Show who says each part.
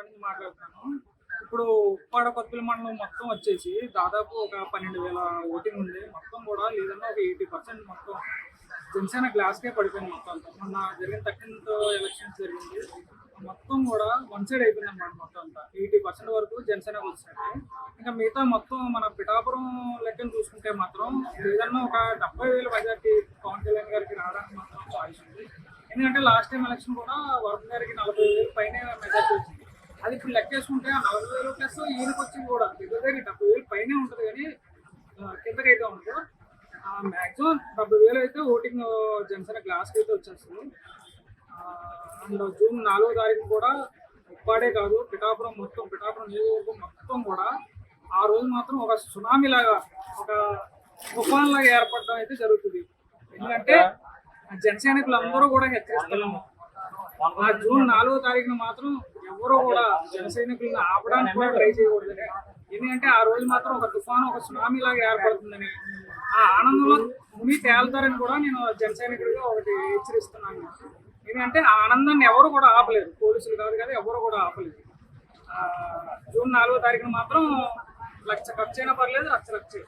Speaker 1: నుంచి మాట్లాడుతున్నాను. ఇప్పుడు ఉప్పాడ కొత్తపల్లి మండలం మొత్తం వచ్చేసి దాదాపు ఒక 12,000 ఓటింగ్ ఉంది. మొత్తం కూడా లేదన్నా ఒక 80% మొత్తం జనసేన గ్లాస్కే పడిపోయింది మొత్తం అంతా. మొన్న జరిగిన 13th ఎలక్షన్స్ జరిగింది. మొత్తం కూడా వన్ సైడ్ అయిపోయింది అనమాట మొత్తం అంతా. 80% వరకు జనసేనకు వచ్చినట్టే. ఇంకా మిగతా మొత్తం మన పిఠాపురం లెక్కను చూసుకుంటే మాత్రం ఏదన్నా ఒక 70,000 మెజార్టీ పవన్ కళ్యాణ్ గారికి రావడానికి మాత్రం ఛాయిస్ ఉంది. ఎందుకంటే లాస్ట్ టైం ఎలక్షన్ కూడా వరుణ్ గారికి 40,000 పైనే మెజార్టీ వచ్చింది. అది ఇప్పుడు లెక్కేసుకుంటే ఆ 40,000 ప్లస్ ఈయనకి వచ్చింది కూడా దగ్గర దగ్గర 70,000 పైనే ఉంటుంది కానీ కిందకైతే ఉండదు. మ్యాక్సిమం 70,000 అయితే ఓటింగ్ జనసేన గ్లాస్కి అయితే వచ్చేస్తుంది. అండ్ జూన్ 4వ తారీఖు కూడా ఉప్పాడే కాదు పిఠాపురం నియోజకవర్గం మొత్తం కూడా ఆ రోజు మాత్రం ఒక సునామీ లాగా ఒక తుఫాన్ లాగా ఏర్పడడం అయితే జరుగుతుంది. ఎందుకంటే జనసైనికులందరూ కూడా హెచ్చరిస్తున్నాము. ఆ జూన్ 4వ తారీఖున మాత్రం ఎవరు కూడా జనసైనికులను ఆపడానికి కూడా ట్రై చేయకూడదని, ఎందుకంటే ఆ రోజు మాత్రం ఒక తుఫాను ఒక సునామీ లాగా ఏర్పడుతుందని, ఆ ఆనందంలో ముని తేలుతారని కూడా నేను జనసైనికుడిగా ఒకటి హెచ్చరిస్తున్నాను. ఎందుకంటే ఆ ఆనందాన్ని ఎవరు కూడా ఆపలేదు, పోలీసులు కాదు కదా ఎవరు కూడా ఆపలేదు. జూన్ 4వ తారీఖున మాత్రం 1,00,000 ఖర్చు అయినా పర్లేదు, 1,00,000